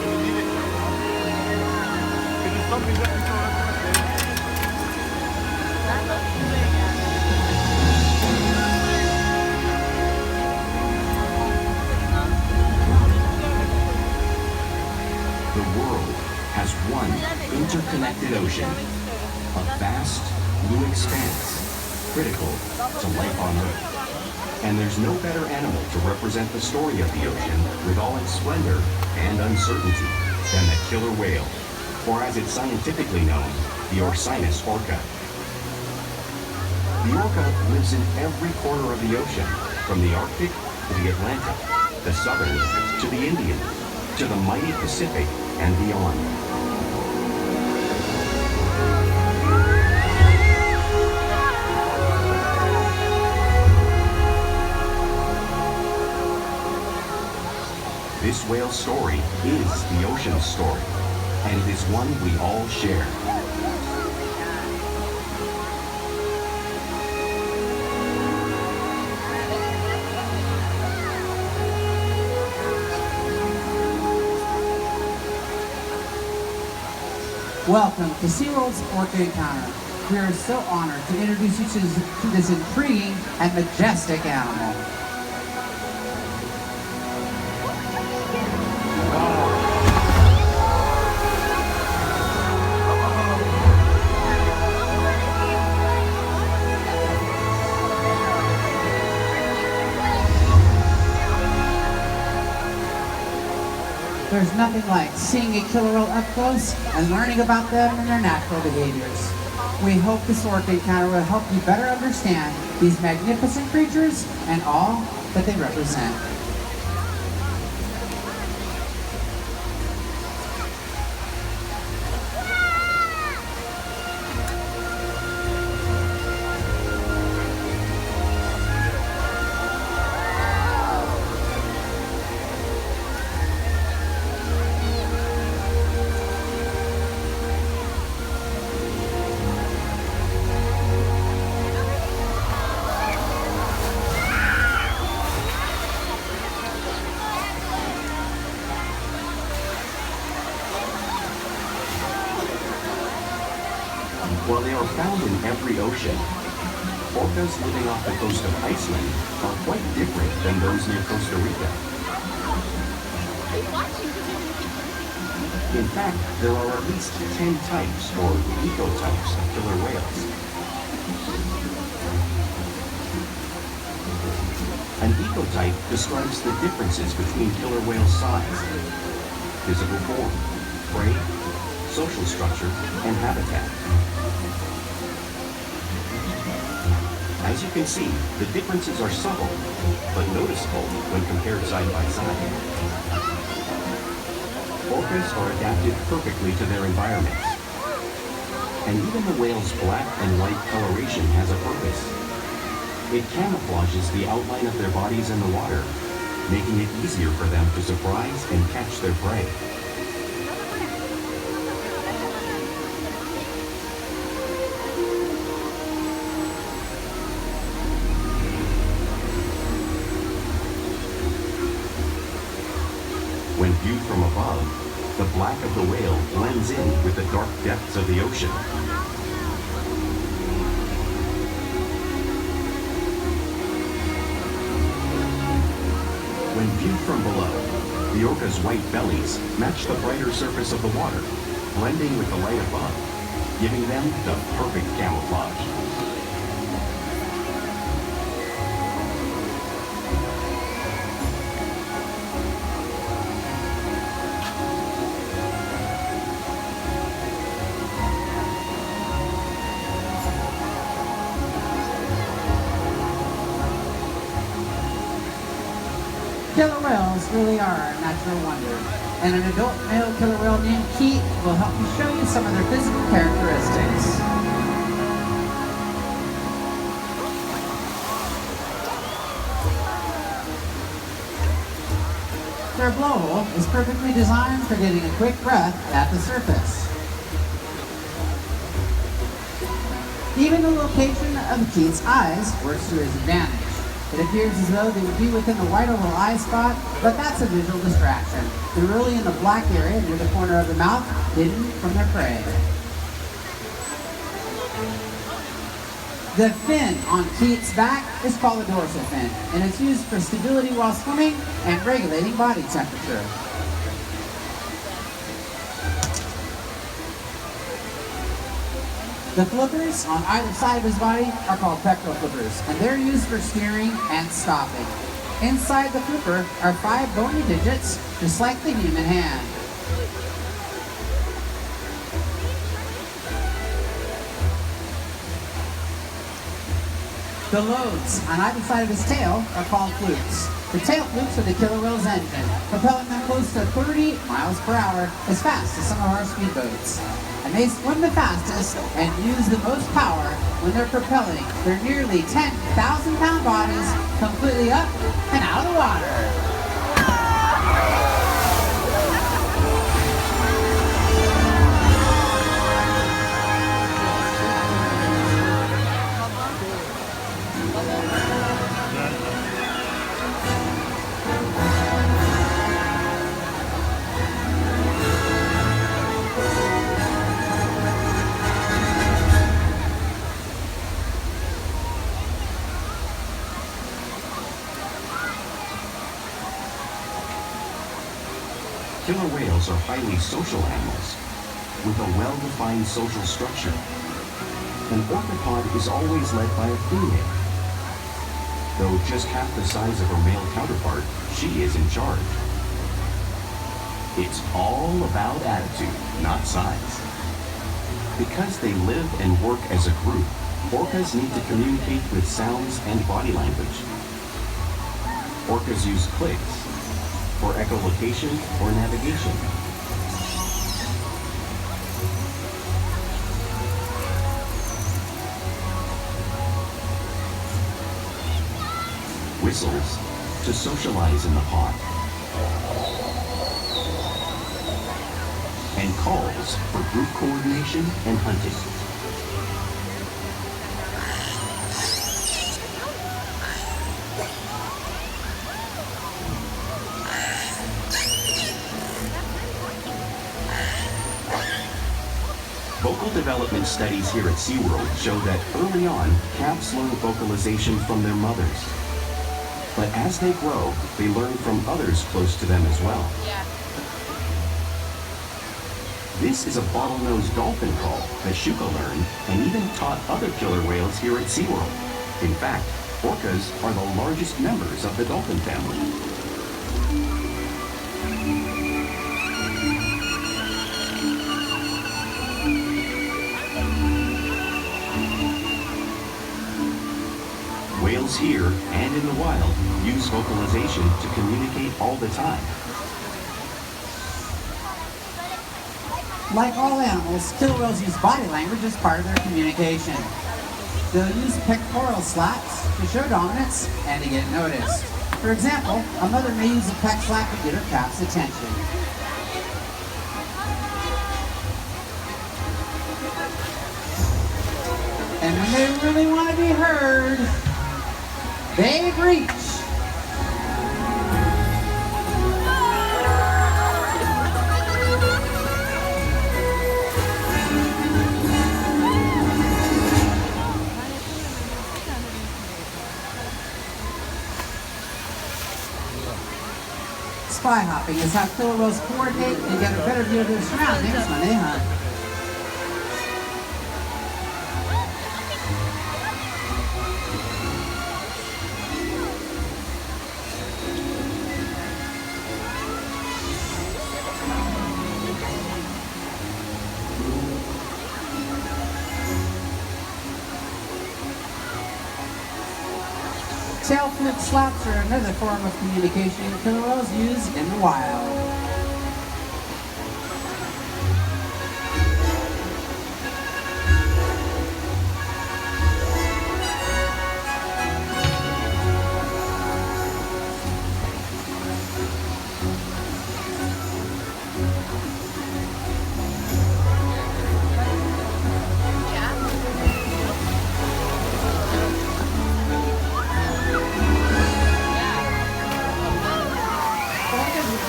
The world has one interconnected ocean, a vast blue expanse, critical to life on Earth. And there's no better animal to represent the story of the ocean with all its splendor and uncertainty than the killer whale, or as it's scientifically known, the Orcinus orca. The orca lives in every corner of the ocean, from the Arctic to the Atlantic, the Southern to the Indian, to the mighty Pacific and beyond. This whale's story is the ocean's story, and it is one we all share. Welcome to SeaWorld's Orca Encounter. We are so honored to introduce you to this intriguing and majestic animal. There's nothing like seeing a killer whale up close and learning about them and their natural behaviors. We hope this Orca Encounter will help you better understand these magnificent creatures and all that they represent. While they are found in every ocean, orcas living off the coast of Iceland are quite different than those near Costa Rica. In fact, there are at least 10 types or ecotypes of killer whales. An ecotype describes the differences between killer whale size, physical form, prey, social structure, and habitat. As you can see, the differences are subtle, but noticeable when compared side by side. Orcas are adapted perfectly to their environments. And even the whale's black and white coloration has a purpose. It camouflages the outline of their bodies in the water, making it easier for them to surprise and catch their prey. When viewed from above, the black of the whale blends in with the dark depths of the ocean. When viewed from below, the orca's white bellies match the brighter surface of the water, blending with the light above, giving them the perfect camouflage. Killer whales really are a natural wonder, and an adult male killer whale named Keith will help me show you some of their physical characteristics. Their blowhole is perfectly designed for getting a quick breath at the surface. Even the location of Keith's eyes works to his advantage. It appears as though they would be within the white oval eye spot, but that's a visual distraction. They're really in the black area near the corner of the mouth, hidden from their prey. The fin on Keith's back is called a dorsal fin, and it's used for stability while swimming and regulating body temperature. The flippers on either side of his body are called pectoral flippers, and they're used for steering and stopping. Inside the flipper are 5 bony digits, just like the human hand. The lobes on either side of his tail are called flukes. The tail flukes are the killer whale's engine, propelling them close to 30 miles per hour, as fast as some of our speedboats. And they swim the fastest and use the most power when they're propelling their nearly 10,000-pound bodies completely up and out of the water. Killer whales are highly social animals with a well-defined social structure. An orcapod is always led by a female. Though just half the size of her male counterpart, she is in charge. It's all about attitude, not size. Because they live and work as a group, orcas need to communicate with sounds and body language. Orcas use clicks for echolocation or navigation. Whistles to socialize in the pod. And calls for group coordination and hunting. Vocal development studies here at SeaWorld show that early on, calves learn vocalization from their mothers. But as they grow, they learn from others close to them as well. Yeah. This is a bottlenose dolphin call that Shuka learned and even taught other killer whales here at SeaWorld. In fact, orcas are the largest members of the dolphin family. Whales here and in the wild use vocalization to communicate all the time. Like all animals, killer whales use body language as part of their communication. They'll use pectoral slaps to show dominance and to get noticed. For example, a mother may use a pec slap to get her calf's attention. And when they really want to be heard, they reach. Spy hopping is how killer whales coordinate and get a better view of their surroundings when they hunt. Tail flip slaps are another form of communication killer whales use in the wild.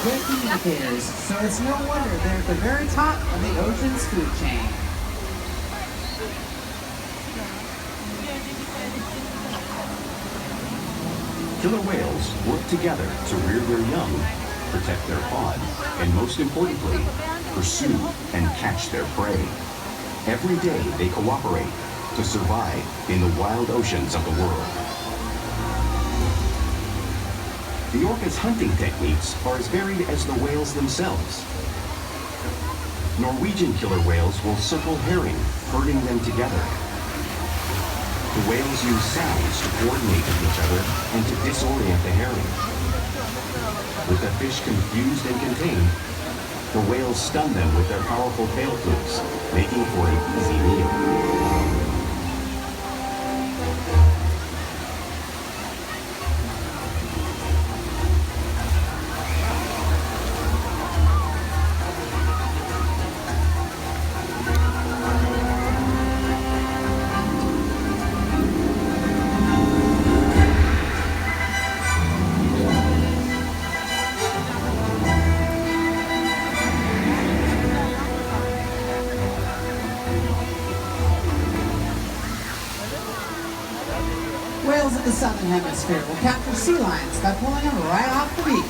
Good communicators, so it's no wonder they're at the very top of the ocean's food chain. Killer whales work together to rear their young, protect their pod, and most importantly, pursue and catch their prey. Every day they cooperate to survive in the wild oceans of the world. The orca's hunting techniques are as varied as the whales themselves. Norwegian killer whales will circle herring, herding them together. The whales use sounds to coordinate with each other and to disorient the herring. With the fish confused and contained, the whales stun them with their powerful tail flukes, making for an easy meal. Whales in the southern hemisphere will capture sea lions by pulling them right off the beach.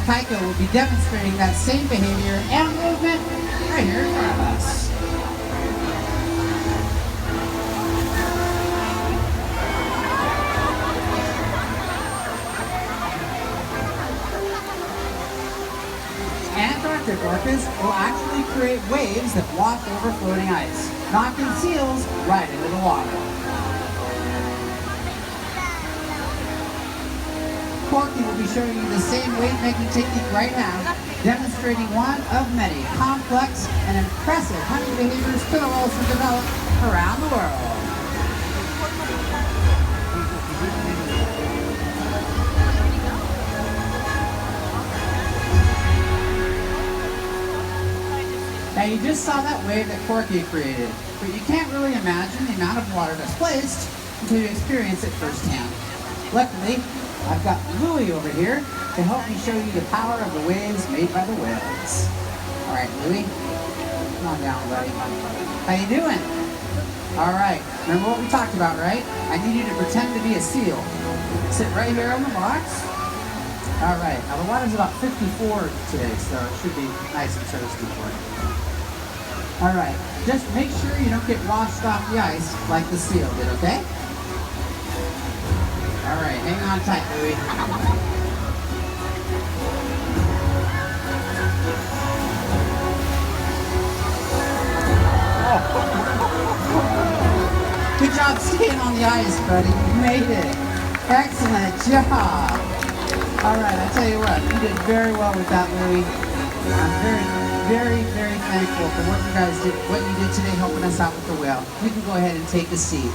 Kaiko will be demonstrating that same behavior and movement right here in front of us. Antarctic orcas will actually create waves that wash over floating ice, knocking seals right into the water. Corky will be showing you the same wave-making technique right now, demonstrating one of many complex and impressive hunting behaviors killer whales have developed around the world. Now you just saw that wave that Corky created, but you can't really imagine the amount of water displaced until you experience it firsthand. Luckily, I've got Louie over here to help me show you the power of the waves made by the whales. All right, Louie, come on down, buddy. How you doing? All right, remember what we talked about, right? I need you to pretend to be a seal. Sit right here on the box. All right, now the water's about 54 today, so it should be nice and toasty for you. All right, just make sure you don't get washed off the ice like the seal did, okay? All right, hang on tight, Louie. Good job staying on the ice, buddy. You made it. Excellent job. All right, I tell you what, you did very well with that, Louie. I'm very thankful for what you guys did, what you did today helping us out with the whale. You can go ahead and take a seat.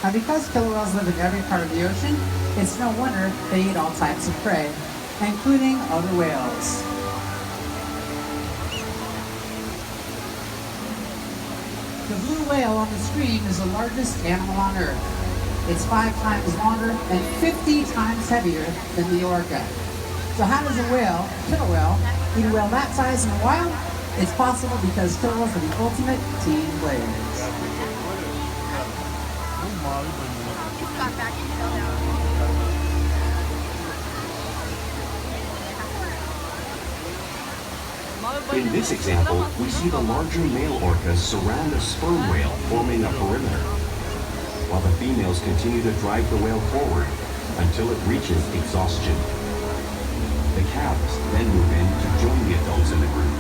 Now, because killer whales live in every part of the ocean, it's no wonder they eat all types of prey, including other whales. The blue whale on the screen is the largest animal on Earth. It's 5 times longer and 50 times heavier than the orca. So how does a whale, killer whale, eat a whale that size in the wild? It's possible because killer whales are the ultimate team players. In this example, we see the larger male orcas surround a sperm whale, forming a perimeter, while the females continue to drive the whale forward until it reaches exhaustion. The calves then move in to join the adults in the group.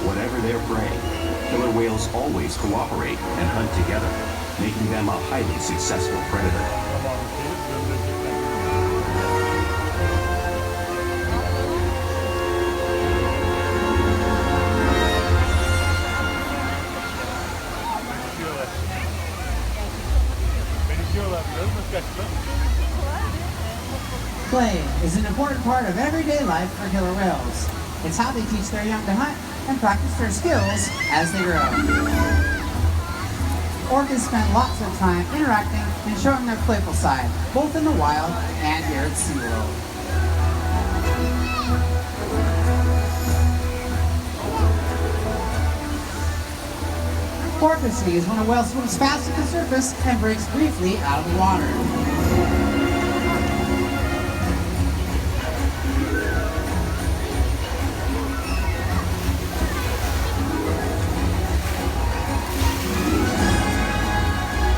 Whatever their prey, killer whales always cooperate and hunt together, making them a highly successful predator. Play is an important part of everyday life for killer whales. It's how they teach their young to hunt and practice their skills as they grow. orcas spend lots of time interacting and showing their playful side, both in the wild and here at SeaWorld. Orca is when a whale swims fast to the surface and breaks briefly out of the water.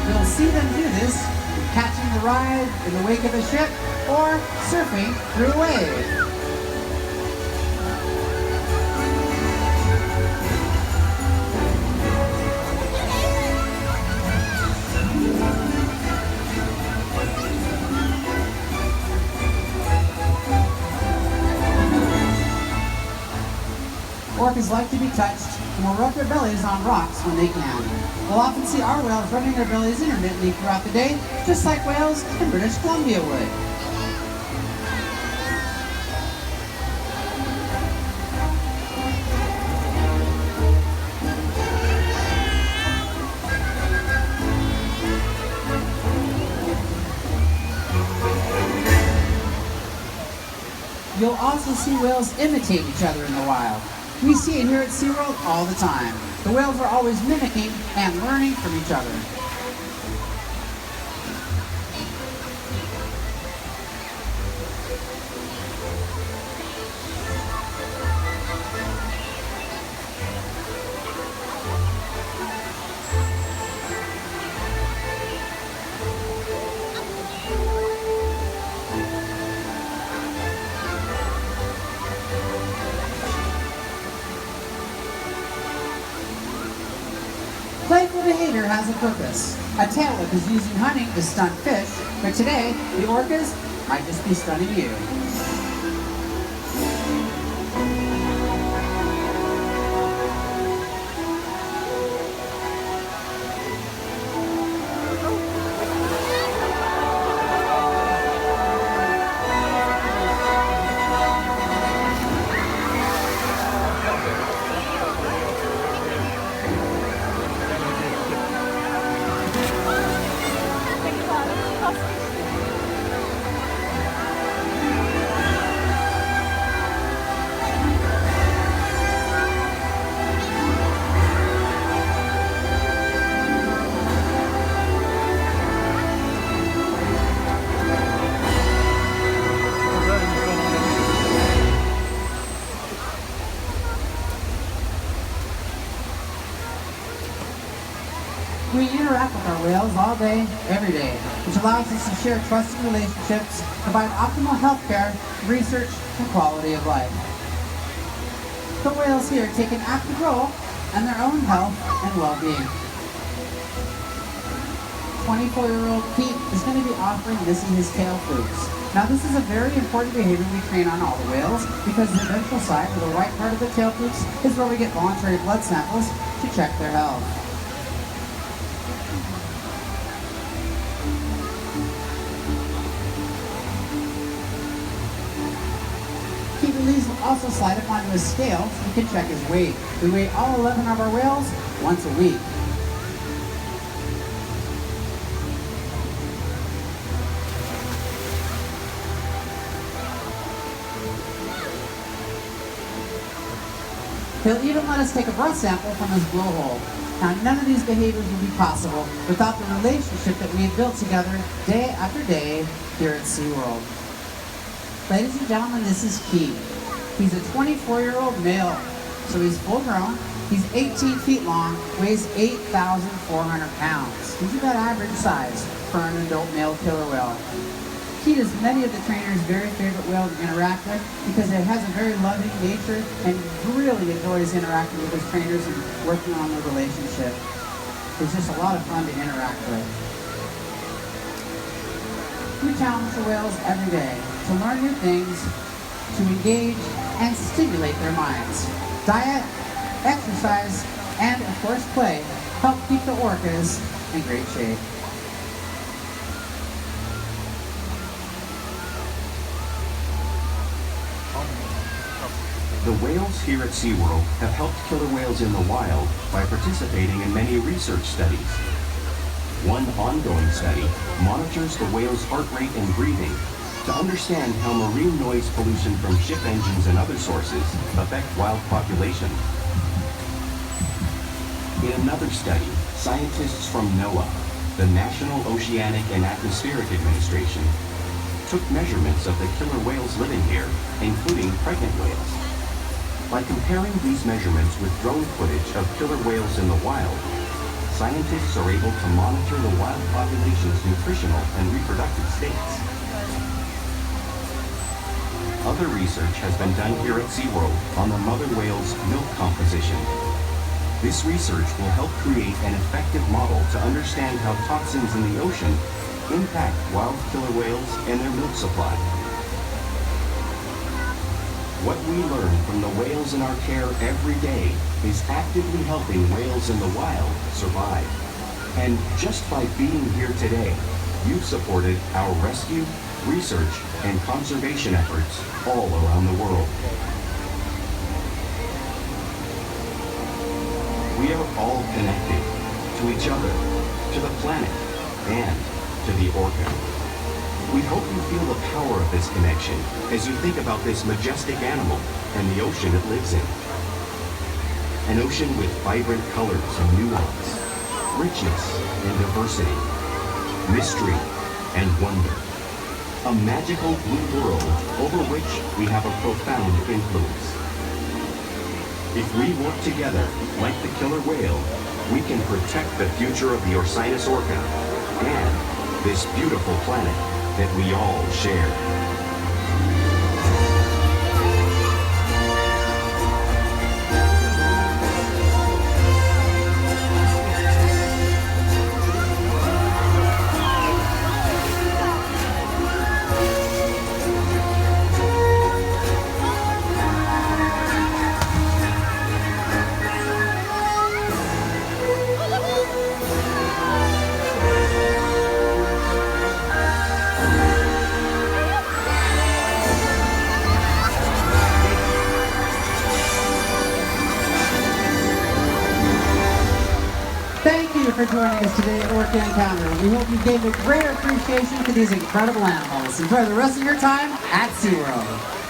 You'll see them do this, catching the ride in the wake of a ship or surfing through a wave. Orcas like to be touched and will rub their bellies on rocks when they can. We'll often see our whales rubbing their bellies intermittently throughout the day, just like whales in British Columbia would. You'll also see whales imitate each other in the wild. We see it here at SeaWorld all the time. The whales are always mimicking and learning from each other. Playful behavior has a purpose. A tail whip is used in hunting to stun fish, but today, the orcas might just be stunning you. We interact with our whales all day, every day, which allows us to share trusting relationships, provide optimal health care, research, and quality of life. The whales here take an active role in their own health and well-being. 24-year-old Pete is going to be offering Missy his tail flukes. Now this is a very important behavior we train on all the whales because the ventral side, or the right part of the tail flukes, is where we get voluntary blood samples to check their health. These will also slide up onto a scale so we can check his weight. We weigh all 11 of our whales once a week. He'll even let us take a breath sample from his blowhole. Now, none of these behaviors would be possible without the relationship that we have built together day after day here at SeaWorld. Ladies and gentlemen, this is Keith. He's a 24-year-old male, so he's full grown. He's 18 feet long, weighs 8,400 pounds. He's about average size for an adult male killer whale. Keith is many of the trainers' very favorite whale to interact with because it has a very loving nature and really enjoys interacting with his trainers and working on the relationship. It's just a lot of fun to interact with. We challenge the whales every day to learn new things, to engage and stimulate their minds. Diet, exercise, and of course play help keep the orcas in great shape. The whales here at SeaWorld have helped killer whales in the wild by participating in many research studies. One ongoing study monitors the whale's heart rate and breathing to understand how marine noise pollution from ship engines and other sources affect wild populations. In another study, scientists from NOAA, the National Oceanic and Atmospheric Administration, took measurements of the killer whales living here, including pregnant whales. By comparing these measurements with drone footage of killer whales in the wild, scientists are able to monitor the wild population's nutritional and reproductive states. Other research has been done here at SeaWorld on the mother whale's milk composition. This research will help create an effective model to understand how toxins in the ocean impact wild killer whales and their milk supply. What we learn from the whales in our care every day is actively helping whales in the wild survive. And just by being here today, you've supported our rescue, research, and conservation efforts all around the world. We are all connected to each other, to the planet, and to the orca. We hope you feel the power of this connection as you think about this majestic animal and the ocean it lives in. An ocean with vibrant colors and nuance, richness and diversity, mystery and wonder. A magical blue world over which we have a profound influence. If we work together like the killer whale, we can protect the future of the Orcinus orca and this beautiful planet that we all share. Thank you for joining us today at Orca Encounter. We hope you gave a greater appreciation to these incredible animals. Enjoy the rest of your time at SeaWorld.